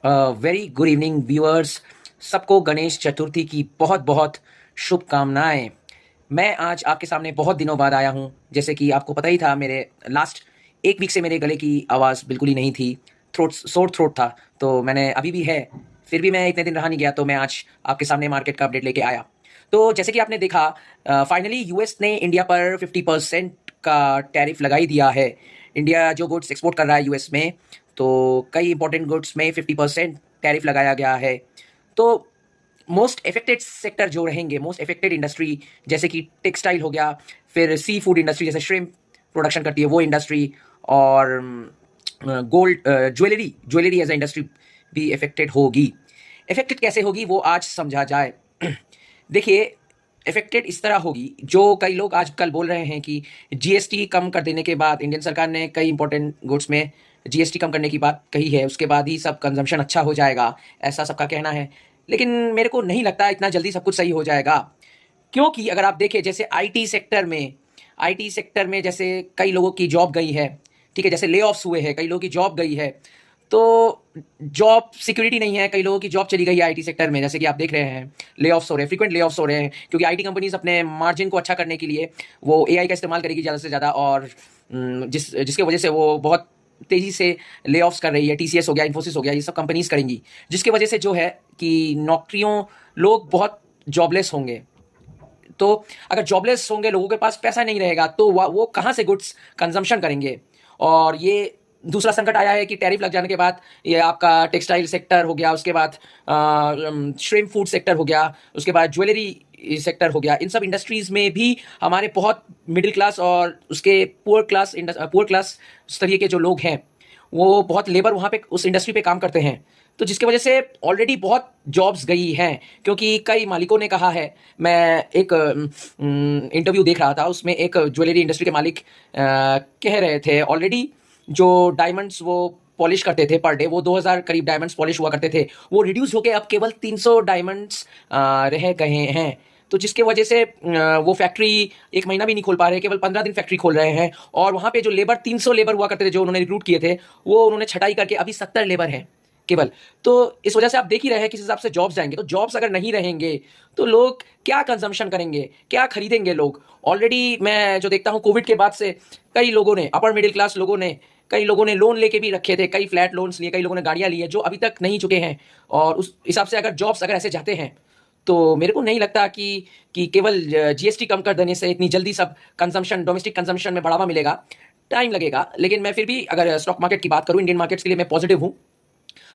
Very good evening viewers. सबको गणेश चतुर्थी की बहुत बहुत शुभकामनाएं। मैं आज आपके सामने बहुत दिनों बाद आया हूं। जैसे कि आपको पता ही था, मेरे लास्ट एक वीक से मेरे गले की आवाज़ बिल्कुल ही नहीं थी। सोर थ्रोट था, तो मैंने अभी भी है। फिर भी मैं इतने दिन रहा नहीं गया, तो मैं आज आपके सामने मार्केट का अपडेट लेके आया। तो जैसे कि आपने देखा, फाइनली यूएस ने इंडिया पर 50% का टैरिफ लगा ही दिया है। इंडिया जो गुड्स एक्सपोर्ट कर रहा है यूएस में, तो कई इंपॉर्टेंट गुड्स में 50% टैरिफ लगाया गया है। तो मोस्ट इफेक्टेड सेक्टर जो रहेंगे, मोस्ट इफेक्टेड इंडस्ट्री, जैसे कि टेक्सटाइल हो गया, फिर सी फूड इंडस्ट्री जैसे श्रिम्प प्रोडक्शन करती है वो इंडस्ट्री, और gold jewellery jewellery as a industry भी इफेक्टेड होगी। इफेक्टेड कैसे होगी वो आज समझा जाए। देखिए, इफेक्टेड इस तरह होगी, जो कई लोग आजकल बोल रहे हैं कि जीएसटी कम कर देने के बाद, इंडियन सरकार ने कई इंपॉर्टेंट गुड्स में जीएसटी कम करने की बात कही है, उसके बाद ही सब कंजम्पशन अच्छा हो जाएगा, ऐसा सबका कहना है। लेकिन मेरे को नहीं लगता इतना जल्दी सब कुछ सही हो जाएगा। क्योंकि अगर आप देखें, जैसे आईटी सेक्टर में जैसे कई लोगों की जॉब गई है, ठीक है, जैसे ले ऑफ्स हुए हैं, कई लोगों की जॉब गई है। तो जॉब सिक्योरिटी नहीं है, कई लोगों की जॉब चली गई है आईटी सेक्टर में। जैसे कि आप देख रहे हैं, ले ऑफ्स हो रहे हैं, फ्रीक्वेंट ले ऑफ्स हो रहे हैं, क्योंकि आईटी कंपनीज अपने मार्जिन को अच्छा करने के लिए वो एआई का इस्तेमाल करेगी ज़्यादा से ज़्यादा, और जिसके वजह से वो बहुत तेज़ी से ले ऑफ्स कर रही है। टीसीएस हो गया, इन्फोसिस हो गया, ये सब कंपनीज करेंगी, जिसकी वजह से जो है कि नौकरियों, लोग बहुत जॉबलेस होंगे। तो अगर जॉबलेस होंगे, लोगों के पास पैसा नहीं रहेगा, तो वो कहाँ से गुड्स कंजम्पशन करेंगे। और ये दूसरा संकट आया है कि टैरिफ लग जाने के बाद ये आपका टेक्सटाइल सेक्टर हो गया, उसके बाद श्रिम्प फूड सेक्टर हो गया, उसके बाद ज्वेलरी सेक्टर हो गया। इन सब इंडस्ट्रीज में भी हमारे बहुत मिडिल क्लास और उसके पुअर क्लास स्तरीय के जो लोग हैं, वो बहुत लेबर वहाँ पे उस इंडस्ट्री पे काम करते हैं। तो जिसकी वजह से ऑलरेडी बहुत जॉब्स गई हैं, क्योंकि कई मालिकों ने कहा है। मैं एक इंटरव्यू देख रहा था, उसमें एक ज्वेलरी इंडस्ट्री के मालिक कह रहे थे, ऑलरेडी जो डायमंड्स वो पॉलिश करते थे पर डे, वो 2000 करीब डायमंड्स पॉलिश हुआ करते थे, वो रिड्यूस होके अब केवल 300 डायमंड्स रह गए हैं। तो जिसके वजह से वो फैक्ट्री एक महीना भी नहीं खोल पा रहे, केवल 15 दिन फैक्ट्री खोल रहे हैं। और वहाँ पे जो लेबर 300 लेबर हुआ करते थे, जो उन्होंने रिक्रूट किए थे, वो उन्होंने छटाई करके अभी 70 लेबर हैं केवल। तो इस वजह से आप देख ही रहे हैं किस हिसाब से जॉब्स जाएंगे। तो जॉब्स अगर नहीं रहेंगे, तो लोग क्या कंजम्पशन करेंगे, क्या खरीदेंगे लोग। ऑलरेडी मैं जो देखता हूँ, कोविड के बाद से कई लोगों ने, अपर मिडिल क्लास लोगों ने, कई लोगों ने लोन लेके भी रखे थे, कई फ्लैट लोन्स लिए, कई लोगों ने गाड़ियां ली है जो अभी तक नहीं चुके हैं। और उस हिसाब से अगर जॉब्स अगर ऐसे जाते हैं, तो मेरे को नहीं लगता कि केवल जीएसटी कम कर देने से इतनी जल्दी सब कंजम्पशन, डोमेस्टिक कंजम्पशन में बढ़ावा मिलेगा। टाइम लगेगा। लेकिन मैं फिर भी अगर स्टॉक मार्केट की बात करूं, इंडियन मार्केट्स के लिए मैं पॉजिटिव हूं।